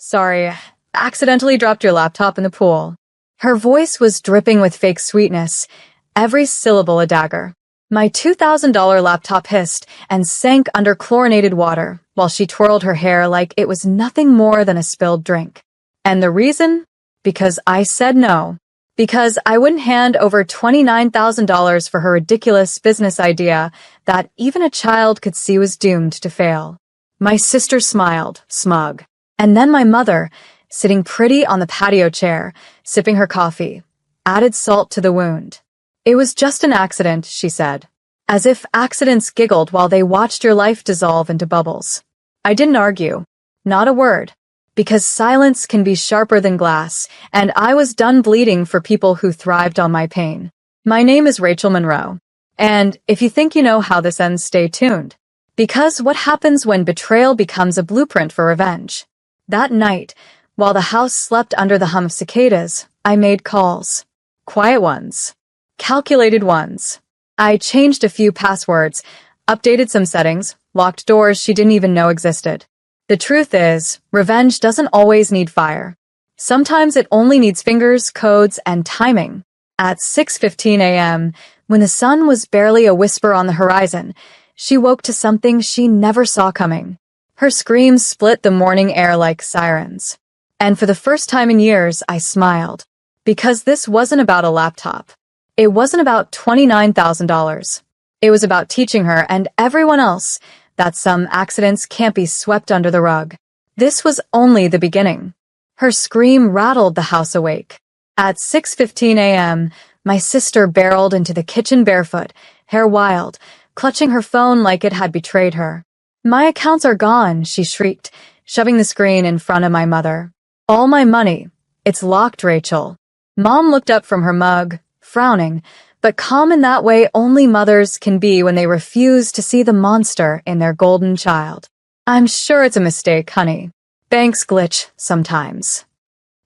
Sorry, accidentally dropped your laptop in the pool. Her voice was dripping with fake sweetness, every syllable a dagger. My $2,000 laptop hissed and sank under chlorinated water while she twirled her hair like it was nothing more than a spilled drink. And the reason? Because I said no. Because I wouldn't hand over $29,000 for her ridiculous business idea that even a child could see was doomed to fail. My sister smiled, smug. And then my mother, sitting pretty on the patio chair, sipping her coffee, added salt to the wound. It was just an accident, she said, as if accidents giggled while they watched your life dissolve into bubbles. I didn't argue. Not a word. Because silence can be sharper than glass, and I was done bleeding for people who thrived on my pain. My name is Rachel Monroe. And if you think you know how this ends, stay tuned. Because what happens when betrayal becomes a blueprint for revenge? That night, while the house slept under the hum of cicadas, I made calls. Quiet ones. Calculated ones. I changed a few passwords, updated some settings, locked doors she didn't even know existed. The truth is, revenge doesn't always need fire. Sometimes it only needs fingers, codes, and timing. At 6:15 a.m., when the sun was barely a whisper on the horizon, she woke to something she never saw coming. Her screams split the morning air like sirens. And for the first time in years, I smiled. Because this wasn't about a laptop. It wasn't about $29,000. It was about teaching her and everyone else that some accidents can't be swept under the rug. This was only the beginning. Her scream rattled the house awake. At 6:15 a.m., my sister barreled into the kitchen barefoot, hair wild, clutching her phone like it had betrayed her. My accounts are gone, she shrieked, shoving the screen in front of my mother. All my money. It's locked, Rachel. Mom looked up from her mug, frowning, but calm in that way only mothers can be when they refuse to see the monster in their golden child. I'm sure it's a mistake, honey. Banks glitch sometimes.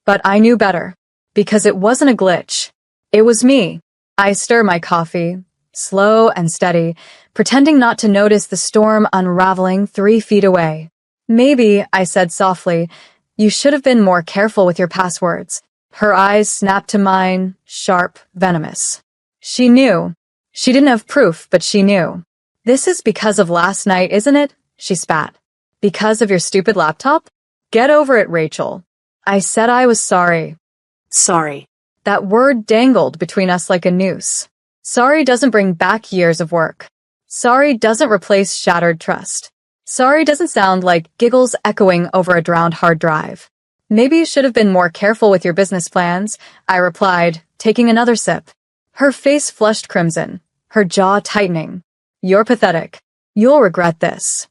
But I knew better. Because it wasn't a glitch. It was me. I stir my coffee, slow and steady, pretending not to notice the storm unraveling 3 feet away. Maybe, I said softly, you should have been more careful with your passwords. Her eyes snapped to mine, sharp, venomous. She knew. She didn't have proof, but she knew. This is because of last night, isn't it? She spat. Because of your stupid laptop? Get over it, Rachel. I said I was sorry. Sorry. That word dangled between us like a noose. Sorry doesn't bring back years of work. Sorry doesn't replace shattered trust. Sorry doesn't sound like giggles echoing over a drowned hard drive. Maybe you should have been more careful with your business plans, I replied, taking another sip. Her face flushed crimson, her jaw tightening. You're pathetic. You'll regret this.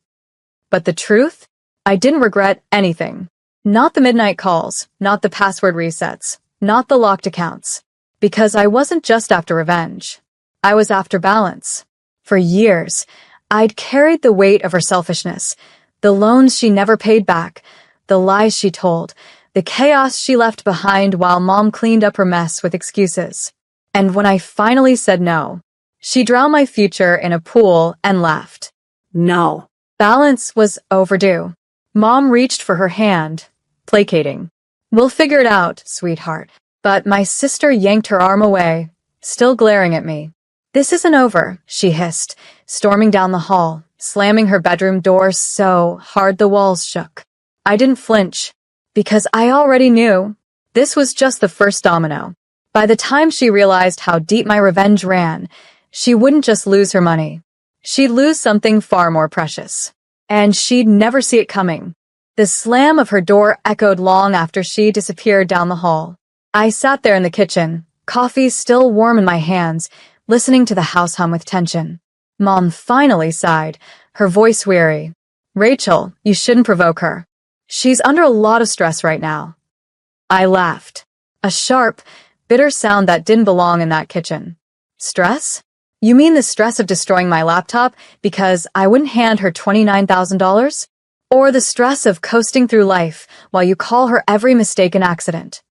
But the truth? I didn't regret anything. Not the midnight calls, not the password resets, not the locked accounts. Because I wasn't just after revenge. I was after balance. For years, I'd carried the weight of her selfishness, the loans she never paid back, the lies she told, the chaos she left behind while Mom cleaned up her mess with excuses. And when I finally said no, she drowned my future in a pool and laughed. No. Balance was overdue. Mom reached for her hand, placating. We'll figure it out, sweetheart. But my sister yanked her arm away, still glaring at me. This isn't over, she hissed, storming down the hall, slamming her bedroom door so hard the walls shook. I didn't flinch, because I already knew. This was just the first domino. By the time she realized how deep my revenge ran, she wouldn't just lose her money. She'd lose something far more precious. And she'd never see it coming. The slam of her door echoed long after she disappeared down the hall. I sat there in the kitchen, coffee still warm in my hands, listening to the house hum with tension. Mom finally sighed, her voice weary. Rachel, you shouldn't provoke her. She's under a lot of stress right now. I laughed. A sharp, bitter sound that didn't belong in that kitchen. Stress? You mean the stress of destroying my laptop because I wouldn't hand her $29,000? Or the stress of coasting through life while you call her every mistake an accident?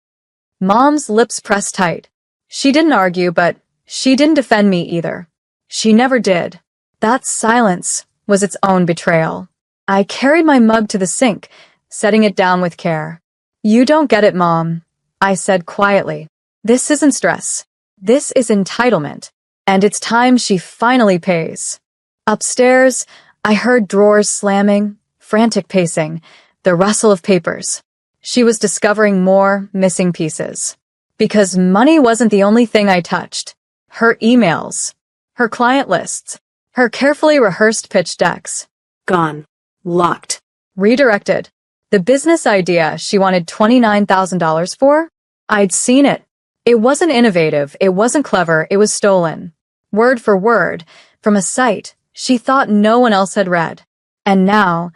Mom's lips pressed tight. She didn't argue, but she didn't defend me either. She never did. That silence was its own betrayal. I carried my mug to the sink, setting it down with care. You don't get it, Mom, I said quietly. This isn't stress. This is entitlement. And it's time she finally pays. Upstairs, I heard drawers slamming, frantic pacing, the rustle of papers. She was discovering more missing pieces. Because money wasn't the only thing I touched. Her emails, her client lists, her carefully rehearsed pitch decks. Gone. Locked. Redirected. The business idea she wanted $29,000 for? I'd seen it. It wasn't innovative, it wasn't clever, it was stolen. Word for word, from a site she thought no one else had read. And now,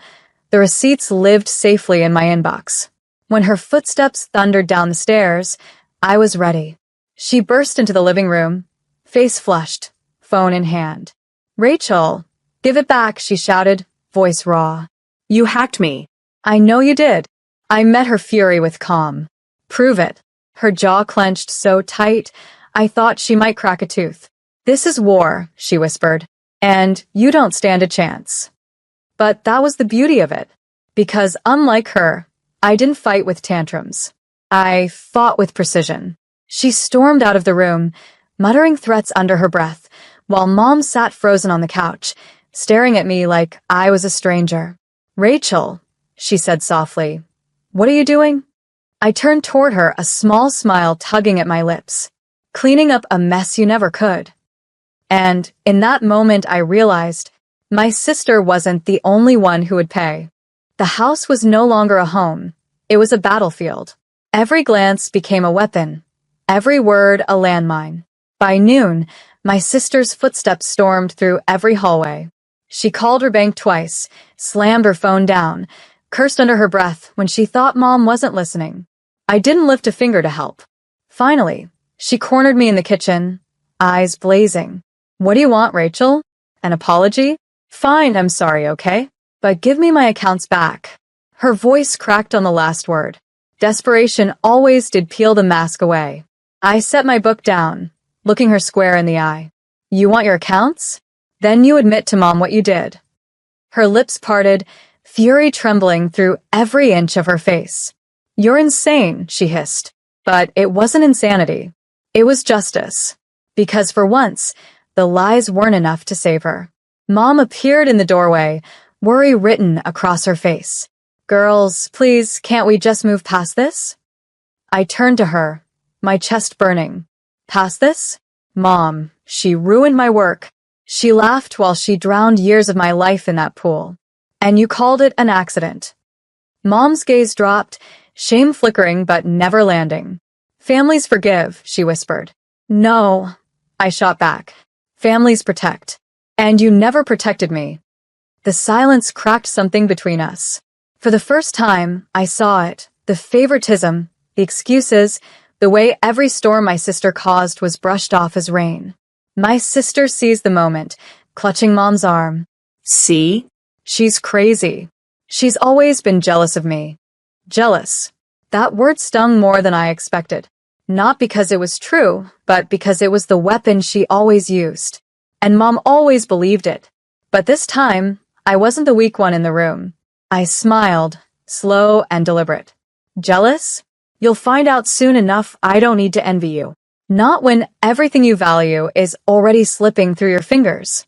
the receipts lived safely in my inbox. When her footsteps thundered down the stairs, I was ready. She burst into the living room, face flushed, phone in hand. Rachel, give it back, she shouted, voice raw. You hacked me. I know you did. I met her fury with calm. Prove it. Her jaw clenched so tight, I thought she might crack a tooth. This is war, she whispered, and you don't stand a chance. But that was the beauty of it, because unlike her, I didn't fight with tantrums. I fought with precision. She stormed out of the room, muttering threats under her breath, while Mom sat frozen on the couch, staring at me like I was a stranger. Rachel, she said softly, what are you doing? I turned toward her, a small smile tugging at my lips. Cleaning up a mess you never could. And in that moment I realized my sister wasn't the only one who would pay. The house was no longer a home. It was a battlefield. Every glance became a weapon. Every word a landmine. By noon, my sister's footsteps stormed through every hallway. She called her bank twice, slammed her phone down, cursed under her breath when she thought Mom wasn't listening. I didn't lift a finger to help. Finally, she cornered me in the kitchen, eyes blazing. What do you want, Rachel? An apology? Fine, I'm sorry, okay? But give me my accounts back. Her voice cracked on the last word. Desperation always did peel the mask away. I set my book down, looking her square in the eye. You want your accounts? Then you admit to Mom what you did. Her lips parted, fury trembling through every inch of her face. You're insane, she hissed. But it wasn't insanity. It was justice. Because for once, the lies weren't enough to save her. Mom appeared in the doorway, worry written across her face. Girls, please, can't we just move past this? I turned to her, my chest burning. Past this? Mom, she ruined my work. She laughed while she drowned years of my life in that pool. And you called it an accident. Mom's gaze dropped, shame flickering but never landing. Families forgive, she whispered. No, I shot back. Families protect. And you never protected me. The silence cracked something between us. For the first time, I saw it. The favoritism, the excuses, the way every storm my sister caused was brushed off as rain. My sister seized the moment, clutching Mom's arm. See? She's crazy. She's always been jealous of me. Jealous. That word stung more than I expected. Not because it was true, but because it was the weapon she always used. And Mom always believed it. But this time, I wasn't the weak one in the room. I smiled, slow and deliberate. Jealous? You'll find out soon enough I don't need to envy you. Not when everything you value is already slipping through your fingers.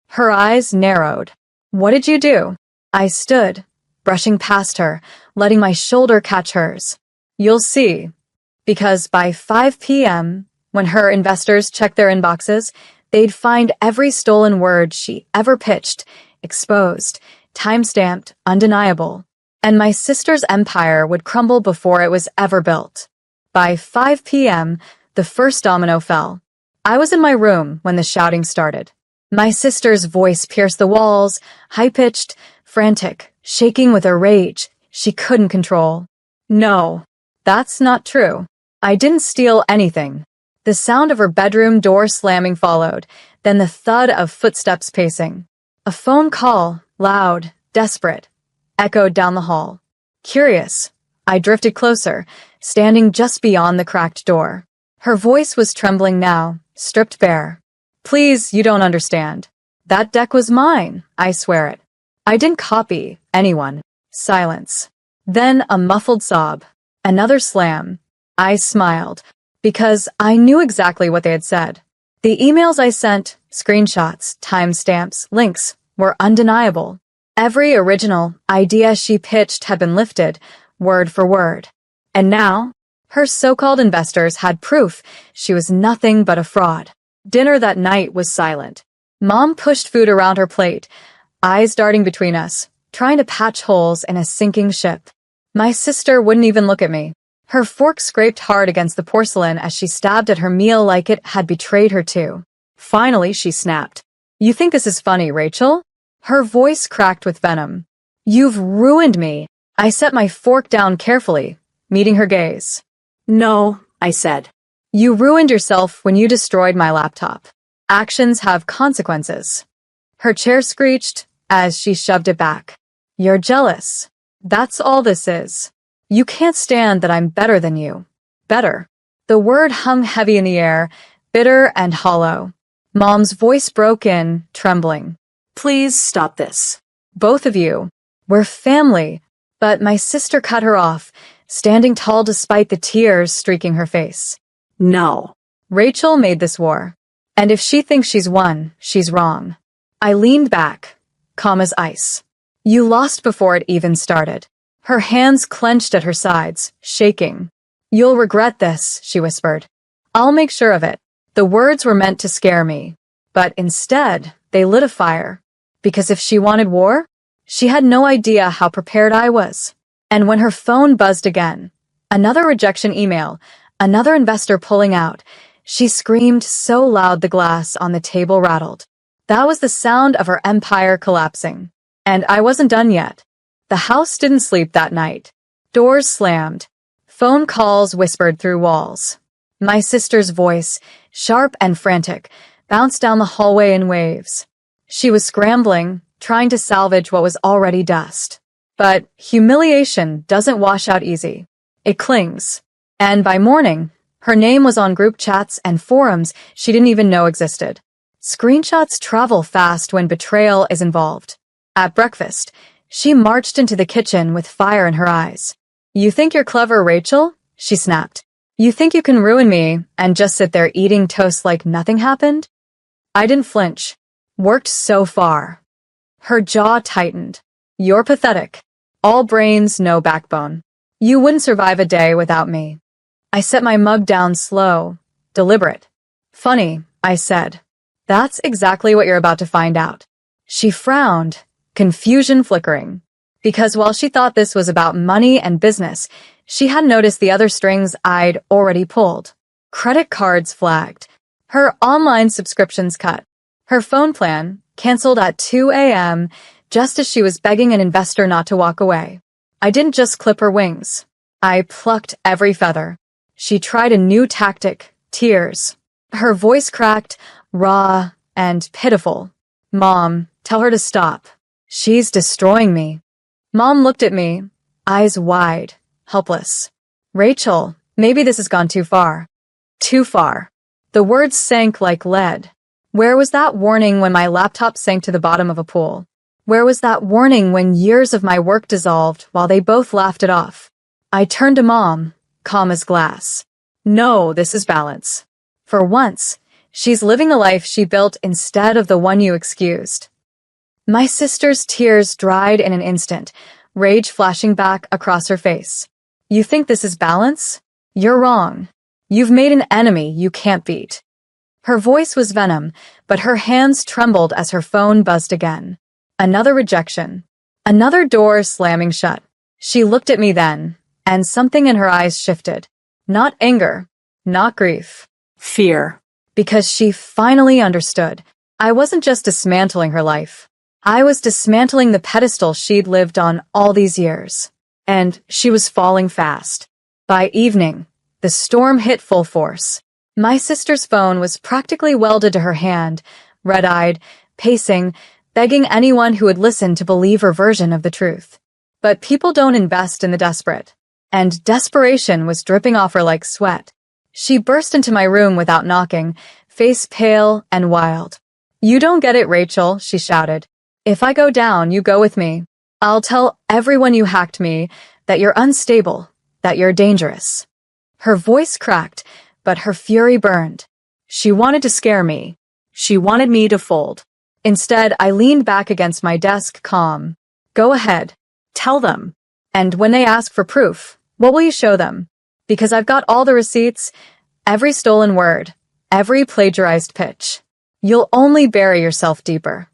Her eyes narrowed. What did you do? I stood, brushing past her, letting my shoulder catch hers. You'll see. Because by 5 p.m., when her investors checked their inboxes, they'd find every stolen word she ever pitched, exposed, time-stamped, undeniable. And my sister's empire would crumble before it was ever built. By 5 p.m., the first domino fell. I was in my room when the shouting started. My sister's voice pierced the walls, high-pitched, frantic, shaking with a rage she couldn't control. No, that's not true. I didn't steal anything. The sound of her bedroom door slamming followed, then the thud of footsteps pacing. A phone call, loud, desperate, echoed down the hall. Curious, I drifted closer, standing just beyond the cracked door. Her voice was trembling now, stripped bare. Please, you don't understand. That deck was mine, I swear it. I didn't copy anyone. Silence. Then a muffled sob. Another slam. I smiled, because I knew exactly what they had said. The emails I sent, screenshots, timestamps, links, were undeniable. Every original idea she pitched had been lifted, word for word. And now, her so-called investors had proof she was nothing but a fraud. Dinner that night was silent. Mom pushed food around her plate, eyes darting between us, trying to patch holes in a sinking ship. My sister wouldn't even look at me. Her fork scraped hard against the porcelain as she stabbed at her meal like it had betrayed her too. Finally, she snapped. "You think this is funny, Rachel?" Her voice cracked with venom. "You've ruined me." I set my fork down carefully, meeting her gaze. No, I said. "You ruined yourself when you destroyed my laptop. Actions have consequences." Her chair screeched as she shoved it back. "You're jealous. That's all this is. You can't stand that I'm better than you." Better. The word hung heavy in the air, bitter and hollow. Mom's voice broke in, trembling. Please stop this. "Both of you. We're family." But my sister cut her off, standing tall despite the tears streaking her face. No. "Rachel made this war. And if she thinks she's won, she's wrong." I leaned back, calm as ice. "You lost before it even started." Her hands clenched at her sides, shaking. "You'll regret this," she whispered. "I'll make sure of it." The words were meant to scare me, but instead, they lit a fire. Because if she wanted war, she had no idea how prepared I was. And when her phone buzzed again, another rejection email, another investor pulling out, she screamed so loud the glass on the table rattled. That was the sound of her empire collapsing. And I wasn't done yet. The house didn't sleep that night. Doors slammed. Phone calls whispered through walls. My sister's voice, sharp and frantic, bounced down the hallway in waves. She was scrambling, trying to salvage what was already dust. But humiliation doesn't wash out easy. It clings. And by morning, her name was on group chats and forums she didn't even know existed. Screenshots travel fast when betrayal is involved. At breakfast, she marched into the kitchen with fire in her eyes. "You think you're clever, Rachel?" she snapped. "You think you can ruin me and just sit there eating toast like nothing happened?" I didn't flinch. Worked so far. Her jaw tightened. "You're pathetic. All brains, no backbone. You wouldn't survive a day without me." I set my mug down slow, deliberate. "Funny," I said. "That's exactly what you're about to find out." She frowned, confusion flickering. Because while she thought this was about money and business, she had noticed the other strings I'd already pulled. Credit cards flagged. Her online subscriptions cut. Her phone plan canceled at 2 a.m. just as she was begging an investor not to walk away. I didn't just clip her wings. I plucked every feather. She tried a new tactic, tears. Her voice cracked, raw and pitiful. "Mom, tell her to stop. She's destroying me." Mom looked at me, eyes wide, helpless. "Rachel, maybe this has gone too far." Too far. The words sank like lead. Where was that warning when my laptop sank to the bottom of a pool? Where was that warning when years of my work dissolved while they both laughed it off? I turned to Mom, calm as glass. "No, this is balance. For once, she's living the life she built instead of the one you excused." My sister's tears dried in an instant, rage flashing back across her face. "You think this is balance? You're wrong. You've made an enemy you can't beat." Her voice was venom, but her hands trembled as her phone buzzed again. Another rejection. Another door slamming shut. She looked at me then, and something in her eyes shifted. Not anger, not grief. Fear. Because she finally understood. I wasn't just dismantling her life. I was dismantling the pedestal she'd lived on all these years. And she was falling fast. By evening, the storm hit full force. My sister's phone was practically welded to her hand, red-eyed, pacing, begging anyone who would listen to believe her version of the truth. But people don't invest in the desperate. And desperation was dripping off her like sweat. She burst into my room without knocking, face pale and wild. "You don't get it, Rachel," she shouted. "If I go down, you go with me. I'll tell everyone you hacked me, that you're unstable, that you're dangerous." Her voice cracked, but her fury burned. She wanted to scare me. She wanted me to fold. Instead, I leaned back against my desk, calm. "Go ahead. Tell them. And when they ask for proof, what will you show them? Because I've got all the receipts, every stolen word, every plagiarized pitch. You'll only bury yourself deeper."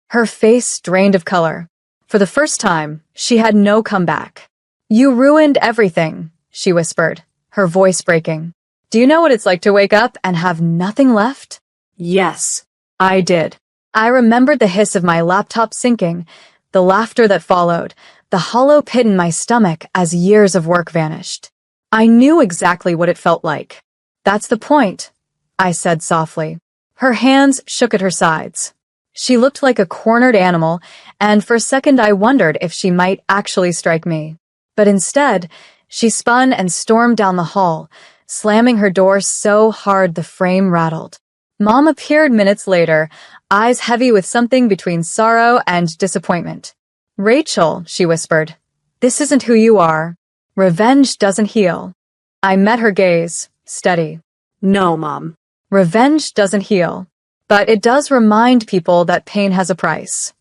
Her face drained of color. For the first time, she had no comeback. "You ruined everything," she whispered, her voice breaking. "Do you know what it's like to wake up and have nothing left?" Yes. I did. I remembered the hiss of my laptop sinking, the laughter that followed, the hollow pit in my stomach as years of work vanished. I knew exactly what it felt like. "That's the point," I said softly. Her hands shook at her sides. She looked like a cornered animal, and for a second I wondered if she might actually strike me. But instead, she spun and stormed down the hall, slamming her door so hard the frame rattled. Mom appeared minutes later, eyes heavy with something between sorrow and disappointment. "Rachel," she whispered, "this isn't who you are. Revenge doesn't heal." I met her gaze, steady. No, Mom. Revenge doesn't heal, but it does remind people that pain has a price.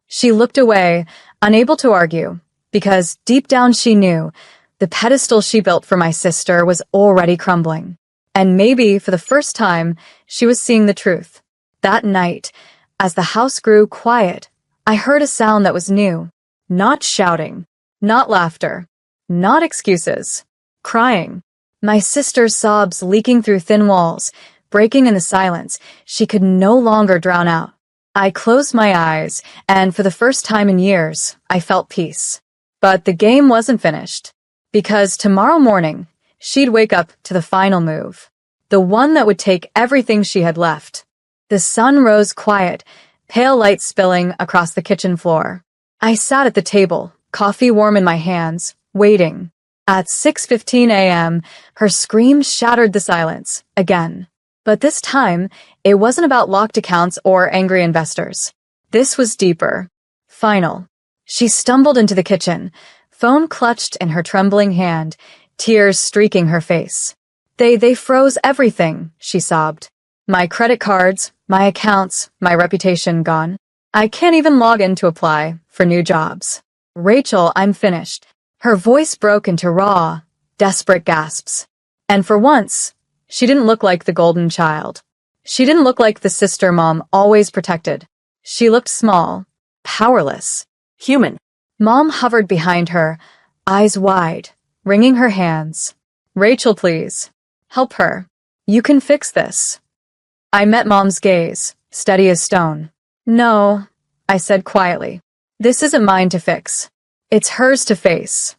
She looked away, unable to argue, because deep down she knew the pedestal she built for my sister was already crumbling. And maybe, for the first time, she was seeing the truth. That night, as the house grew quiet, I heard a sound that was new. Not shouting, not laughter, not excuses. Crying. My sister's sobs leaking through thin walls, breaking in the silence she could no longer drown out. I closed my eyes, and for the first time in years, I felt peace. But the game wasn't finished. Because tomorrow morning, she'd wake up to the final move. The one that would take everything she had left. The sun rose quiet, pale light spilling across the kitchen floor. I sat at the table, coffee warm in my hands, waiting. At 6:15 a.m., her scream shattered the silence, again. But this time, it wasn't about locked accounts or angry investors. This was deeper. Final. She stumbled into the kitchen, phone clutched in her trembling hand, tears streaking her face. They froze everything," she sobbed. "My credit cards, my accounts, my reputation gone. I can't even log in to apply for new jobs. Rachel, I'm finished." Her voice broke into raw, desperate gasps. And for once, she didn't look like the golden child. She didn't look like the sister Mom always protected. She looked small, powerless. Human. Mom hovered behind her, eyes wide, wringing her hands. "Rachel, please. Help her. You can fix this." I met Mom's gaze, steady as stone. "No," I said quietly. "This isn't mine to fix. It's hers to face."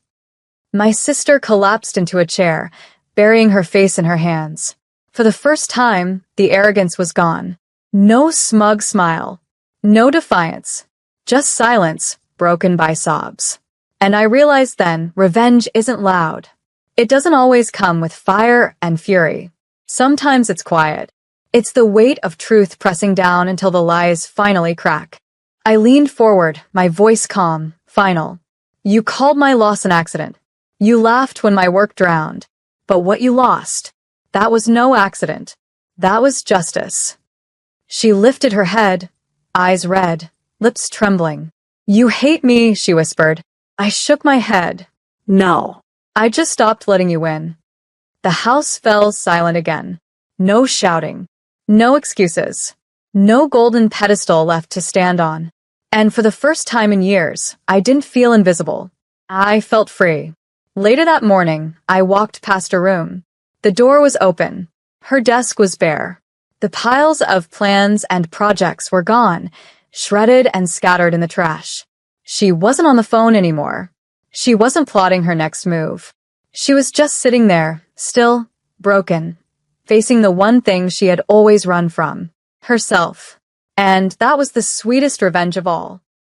My sister collapsed into a chair, burying her face in her hands. For the first time, the arrogance was gone. No smug smile. No defiance. Just silence, broken by sobs. And I realized then, revenge isn't loud. It doesn't always come with fire and fury. Sometimes it's quiet. It's the weight of truth pressing down until the lies finally crack. I leaned forward, my voice calm, final. "You called my loss an accident. You laughed when my work drowned. But what you lost, that was no accident. That was justice." She lifted her head, eyes red, lips trembling. "You hate me," she whispered. I shook my head. No. "I just stopped letting you win." The house fell silent again. No shouting. No excuses. No golden pedestal left to stand on. And for the first time in years, I didn't feel invisible. I felt free. Later that morning, I walked past her room. The door was open. Her desk was bare. The piles of plans and projects were gone, shredded and scattered in the trash. She wasn't on the phone anymore. She wasn't plotting her next move. She was just sitting there, still, broken, facing the one thing she had always run from, herself. And that was the sweetest revenge of all.